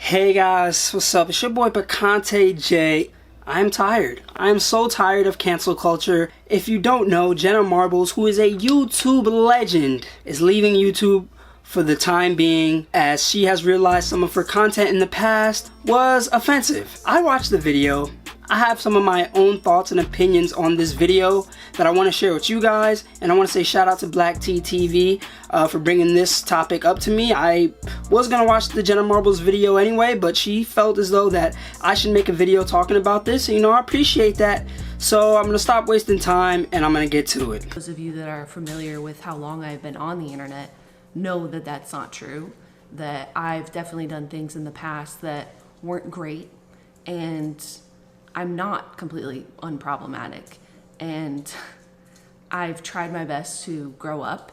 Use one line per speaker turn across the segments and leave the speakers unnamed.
Hey guys, what's up? It's your boy Picante J. I'm tired. I'm so tired of cancel culture. If you don't know, Jenna Marbles, who is a YouTube legend, is leaving YouTube for the time being as she has realized some of her content in the past was offensive. I watched the video. I have some of my own thoughts and opinions on this video that I want to share with you guys, and I want to say shout out to Black T TV for bringing this topic up to me. I was going to watch the Jenna Marbles video anyway, but she felt as though that I should make a video talking about this, and I appreciate that. So I'm going to stop wasting time and I'm going to get to it.
Those of you that are familiar with how long I've been on the internet know that that's not true, that I've definitely done things in the past that weren't great, and I'm not completely unproblematic, and I've tried my best to grow up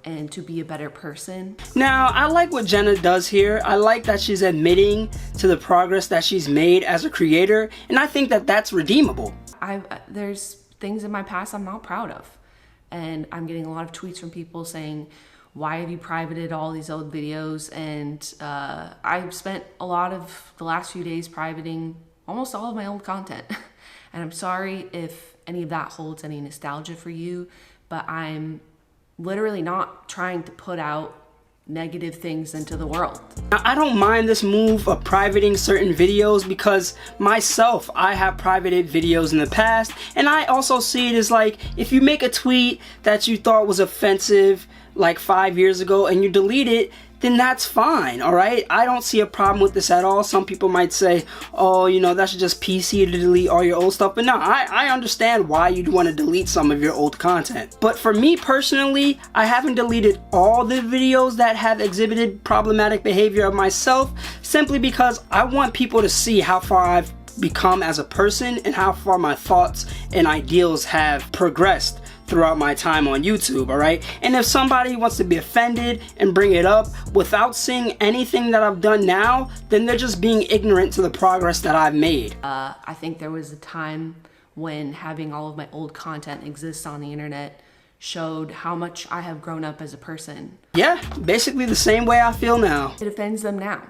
and to be a better person. Now, I like what Jenna does here. I like that she's admitting to the progress that she's made as a creator, and I think that that's redeemable. There's things in my past I'm not proud of, and I'm getting a lot of tweets from people saying, why have you privated all these old videos? And I've spent a lot of the last few days privating almost all of my old content. And I'm sorry if any of that holds any nostalgia for you, but I'm literally not trying to put out negative things into the world.
Now, I don't mind this move of privating certain videos because myself, I have privated videos in the past, and I also see it as like, if you make a tweet that you thought was offensive like 5 years ago and you delete it, then that's fine, alright? I don't see a problem with this at all. Some people might say, oh, that's just PC to delete all your old stuff. But no, I understand why you'd want to delete some of your old content. But for me personally, I haven't deleted all the videos that have exhibited problematic behavior of myself, simply because I want people to see how far I've become as a person and how far my thoughts and ideals have progressed throughout my time on YouTube, alright? And if somebody wants to be offended and bring it up without seeing anything that I've done now, then they're just being ignorant to the progress that I've made.
I think there was a time when having all of my old content exist on the internet showed how much I have grown up as a person.
Yeah, basically the same way I feel now.
It offends them now.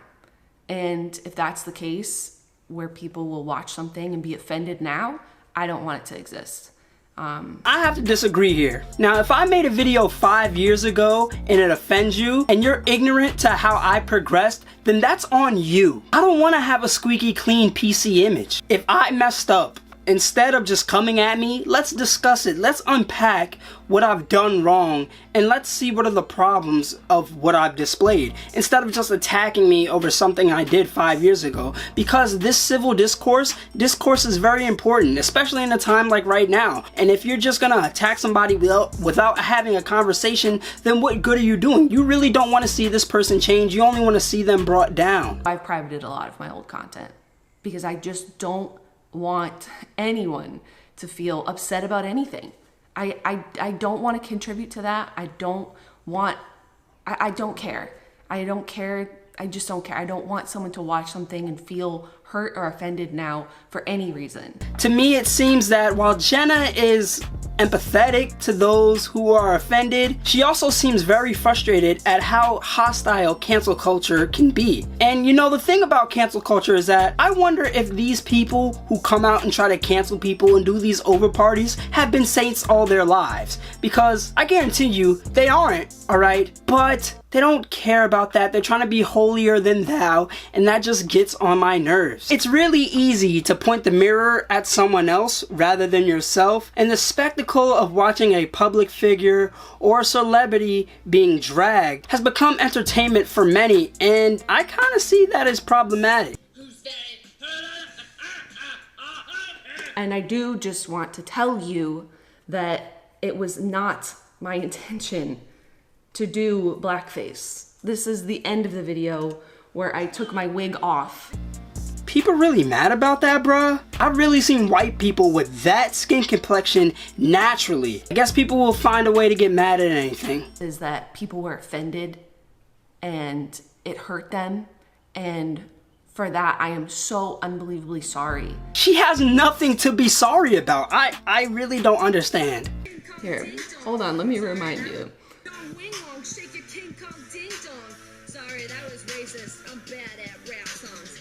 And if that's the case, where people will watch something and be offended now, I don't want it to exist.
I have to disagree here. Now, if I made a video 5 years ago and it offends you and you're ignorant to how I progressed, then that's on you. I don't want to have a squeaky clean PC image. If I messed up, instead of just coming at me, let's discuss it. Let's unpack what I've done wrong and let's see what are the problems of what I've displayed, instead of just attacking me over something I did 5 years ago. Because this civil discourse is very important, especially in a time like right now. And if you're just gonna attack somebody without having a conversation, then what good are you doing? You really don't want to see this person change. You only want to see them brought down.
I've privated a lot of my old content because I just don't want anyone to feel upset about anything. I don't want to contribute to that. I don't care. I just don't care. I don't want someone to watch something and feel hurt or offended now for any reason.
To me, it seems that while Jenna is empathetic to those who are offended, she also seems very frustrated at how hostile cancel culture can be. And the thing about cancel culture is that I wonder if these people who come out and try to cancel people and do these over parties have been saints all their lives. Because I guarantee you, they aren't, alright? But they don't care about that. They're trying to be holier than thou, and that just gets on my nerves. It's really easy to point the mirror at someone else rather than yourself, and the spectacle of watching a public figure or a celebrity being dragged has become entertainment for many, and I kind of see that as problematic.
And I do just want to tell you that it was not my intention to do blackface. This is the end of the video where I took my wig off.
People really mad about that, bruh? I've really seen white people with that skin complexion naturally. I guess people will find a way to get mad at anything.
Is that people were offended and it hurt them, and for that I am so unbelievably sorry.
She has nothing to be sorry about. I really don't understand.
Here, hold on, let me remind you.
Sorry, that was racist. I'm bad at rap songs.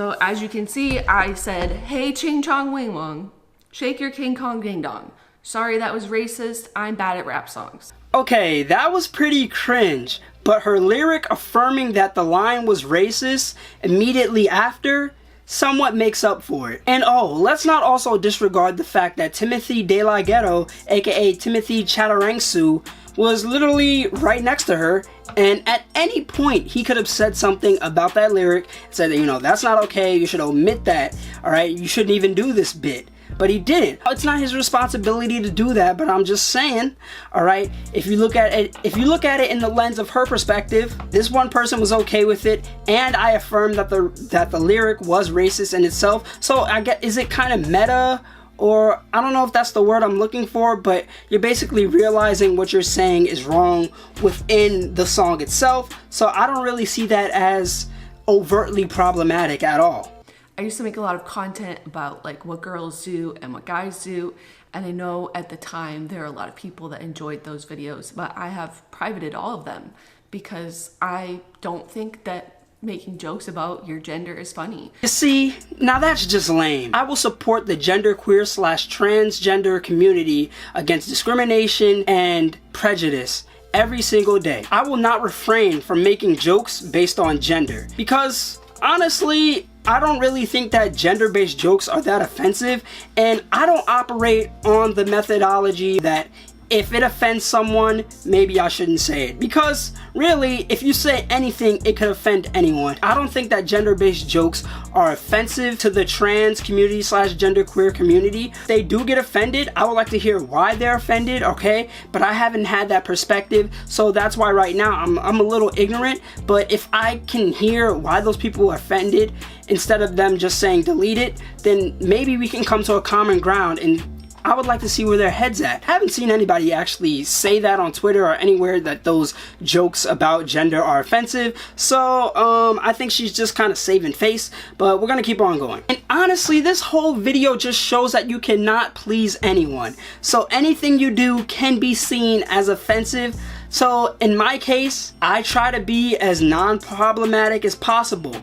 So as you can see, I said, hey, ching chong wing wong, shake your King Kong ding dong. Sorry, that was racist. I'm bad at rap songs.
Okay, that was pretty cringe, but her lyric affirming that the line was racist immediately after somewhat makes up for it. And oh, let's not also disregard the fact that Timothy De La Ghetto, aka Timothy Chatarangsu, was literally right next to her, and at any point he could have said something about that lyric, said that, you know, that's not okay, you should omit that, alright, you shouldn't even do this bit. But he didn't. It's not his responsibility to do that, but I'm just saying, alright, if you look at it in the lens of her perspective, this one person was okay with it, and I affirm that the lyric was racist in itself. So I get, is it kind of meta? Or I don't know if that's the word I'm looking for, but you're basically realizing what you're saying is wrong within the song itself. So I don't really see that as overtly problematic at all.
I used to make a lot of content about like what girls do and what guys do, and I know at the time there are a lot of people that enjoyed those videos, but I have privated all of them because I don't think that making jokes about your gender is funny.
You see, now that's just lame. I will support the genderqueer/transgender community against discrimination and prejudice every single day. I will not refrain from making jokes based on gender because honestly, I don't really think that gender-based jokes are that offensive, and I don't operate on the methodology that if it offends someone, maybe I shouldn't say it. Because really, if you say anything, it could offend anyone. I don't think that gender-based jokes are offensive to the trans community / genderqueer community. If they do get offended, I would like to hear why they're offended, okay? But I haven't had that perspective, so that's why right now I'm a little ignorant. But if I can hear why those people are offended, instead of them just saying delete it, then maybe we can come to a common ground, and I would like to see where their head's at. I haven't seen anybody actually say that on Twitter or anywhere that those jokes about gender are offensive. So I think she's just kind of saving face, but we're gonna keep on going. And honestly, this whole video just shows that you cannot please anyone. So anything you do can be seen as offensive. So in my case, I try to be as non-problematic as possible.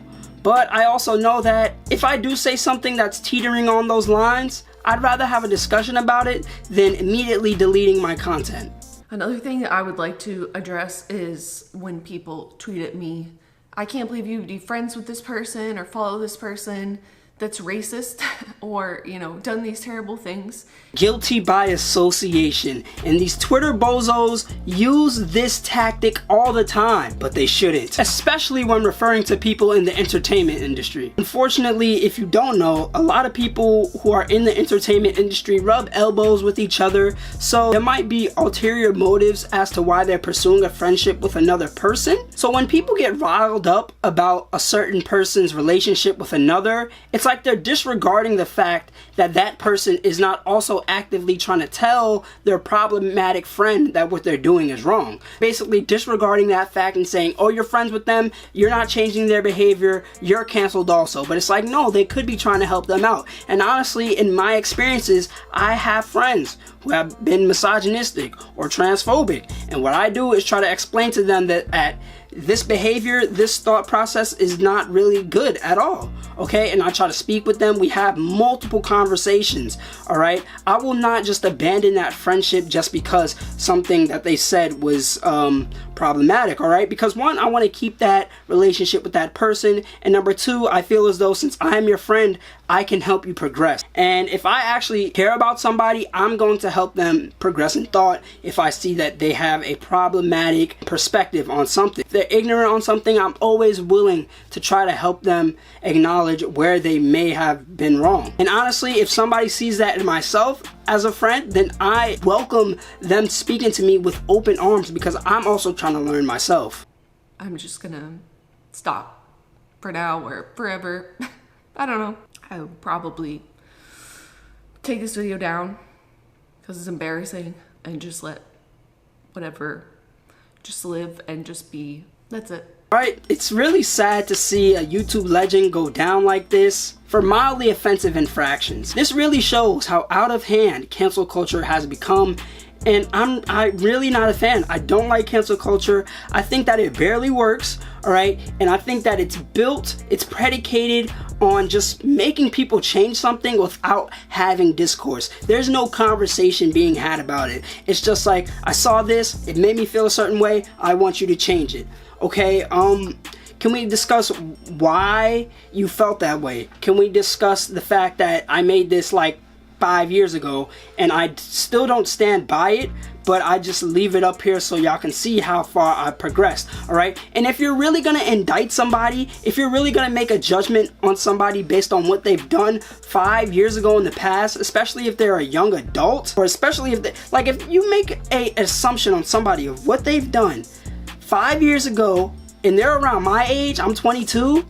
But I also know that if I do say something that's teetering on those lines, I'd rather have a discussion about it than immediately deleting my content.
Another thing that I would like to address is when people tweet at me, I can't believe you'd be friends with this person or follow this person that's racist or, you know, done these terrible things.
Guilty by association, and these Twitter bozos use this tactic all the time, but they shouldn't, especially when referring to people in the entertainment industry. Unfortunately, if you don't know, a lot of people who are in the entertainment industry rub elbows with each other, so there might be ulterior motives as to why they're pursuing a friendship with another person. So when people get riled up about a certain person's relationship with another, it's like they're disregarding the fact that that person is not also actively trying to tell their problematic friend that what they're doing is wrong. Basically disregarding that fact and saying, oh, you're friends with them, you're not changing their behavior, you're canceled also. But it's like, no, they could be trying to help them out. And honestly, in my experiences, I have friends who have been misogynistic or transphobic, and what I do is try to explain to them that this behavior, this thought process is not really good at all, okay? And I try to speak with them. We have multiple conversations, all right? I will not just abandon that friendship just because something that they said was problematic, all right? Because one, I want to keep that relationship with that person, and number two, I feel as though since I'm your friend, I can help you progress. And if I actually care about somebody, I'm going to help them progress in thought if I see that they have a problematic perspective on something. If they're ignorant on something, I'm always willing to try to help them acknowledge where they may have been wrong. And honestly, if somebody sees that in myself as a friend, then I welcome them speaking to me with open arms because I'm also trying to learn myself.
I'm just gonna stop for now or forever. I don't know. I would probably take this video down because it's embarrassing and just let whatever just live and just be. That's it.
Alright, it's really sad to see a YouTube legend go down like this for mildly offensive infractions. This really shows how out of hand cancel culture has become, and I'm really not a fan. I don't like cancel culture. I think that it barely works, all right? And I think that it's predicated on just making people change something without having discourse. There's no conversation being had about it. It's just like, I saw this, it made me feel a certain way, I want you to change it. Okay, can we discuss why you felt that way? Can we discuss the fact that I made this like 5 years ago and I still don't stand by it, but I just leave it up here so y'all can see how far I progressed, all right? And if you're really gonna indict somebody, if you're really gonna make a judgment on somebody based on what they've done 5 years ago in the past, especially if they're a young adult, or especially if they, like, if you make a assumption on somebody of what they've done 5 years ago and they're around my age, I'm 22,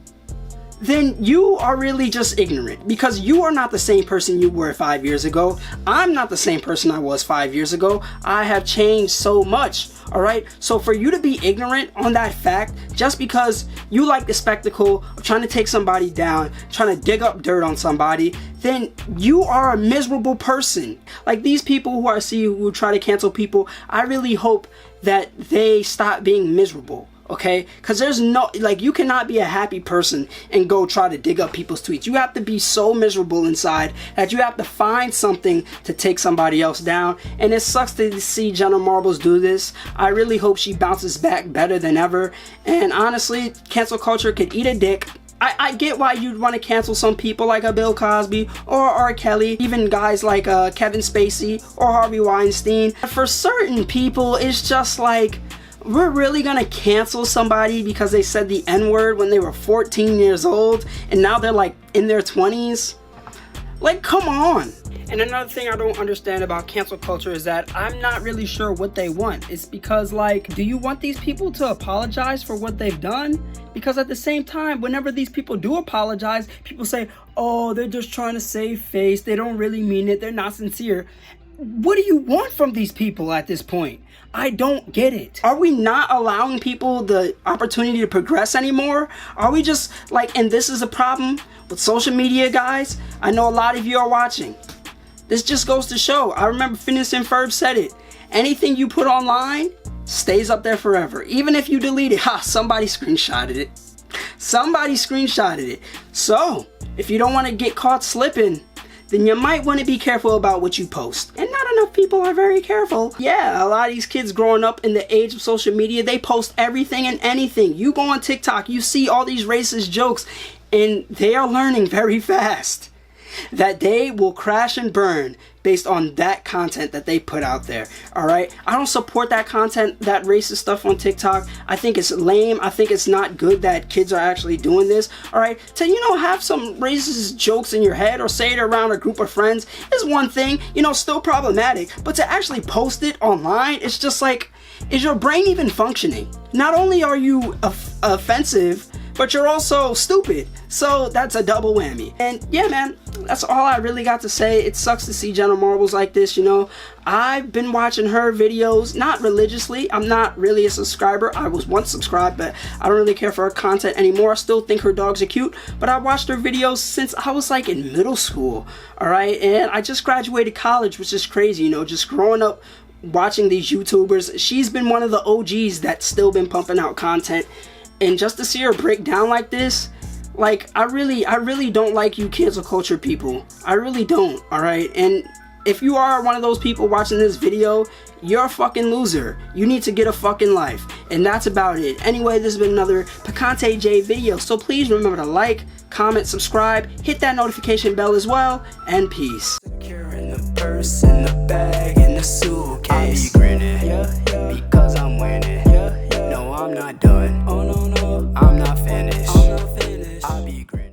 then you are really just ignorant, because you are not the same person you were 5 years ago. I'm not the same person I was 5 years ago. I have changed so much, all right? So for you to be ignorant on that fact, just because you like the spectacle of trying to take somebody down, trying to dig up dirt on somebody, then you are a miserable person. Like these people who I see who try to cancel people, I really hope that they stop being miserable. Okay, because there's no, like, you cannot be a happy person and go try to dig up people's tweets. You have to be so miserable inside that you have to find something to take somebody else down. And it sucks to see Jenna Marbles do this. I really hope she bounces back better than ever. And honestly, cancel culture could eat a dick. I get why you'd want to cancel some people like a Bill Cosby or R. Kelly, even guys like Kevin Spacey or Harvey Weinstein. For certain people, it's just like, we're really gonna cancel somebody because they said the N-word when they were 14 years old and now they're like in their 20s? Like, come on. And another thing I don't understand about cancel culture is that I'm not really sure what they want. It's because, like, do you want these people to apologize for what they've done? Because at the same time, whenever these people do apologize, people say, oh, they're just trying to save face, they don't really mean it, they're not sincere. What do you want from these people at this point? I don't get it. Are we not allowing people the opportunity to progress anymore? Are we just like, and this is a problem with social media, guys. I know a lot of you are watching. This just goes to show. I remember Phineas and Ferb said it. Anything you put online stays up there forever. Even if you delete it, somebody screenshotted it. Somebody screenshotted it. So, if you don't want to get caught slipping, then you might want to be careful about what you post. And not enough people are very careful. Yeah, a lot of these kids growing up in the age of social media, they post everything and anything. You go on TikTok, you see all these racist jokes, and they are learning very fast that they will crash and burn based on that content that they put out there. All right, I don't support that content, that racist stuff on TikTok. I think it's lame. I think it's not good that kids are actually doing this. All right, to, you know, have some racist jokes in your head or say it around a group of friends is one thing, you know, still problematic, but to actually post it online, it's just like, is your brain even functioning? Not only are you offensive, but you're also stupid. So that's a double whammy. And yeah, man, that's all I really got to say. It sucks to see Jenna Marbles like this, you know. I've been watching her videos, not religiously. I'm not really a subscriber. I was once subscribed, but I don't really care for her content anymore. I still think her dogs are cute, but I watched her videos since I was like in middle school, all right? And I just graduated college, which is crazy, you know, just growing up watching these YouTubers. She's been one of the OGs that's still been pumping out content. And just to see her break down like this, like, I really don't like you cancel culture people. I really don't, alright? And if you are one of those people watching this video, you're a fucking loser. You need to get a fucking life. And that's about it. Anyway, this has been another Picante J video. So please remember to like, comment, subscribe, hit that notification bell as well, and peace. Securing the purse and the bag and the suitcase. I be grinning, because I'm winning. No, I'm not done. Oh no, no, I'm not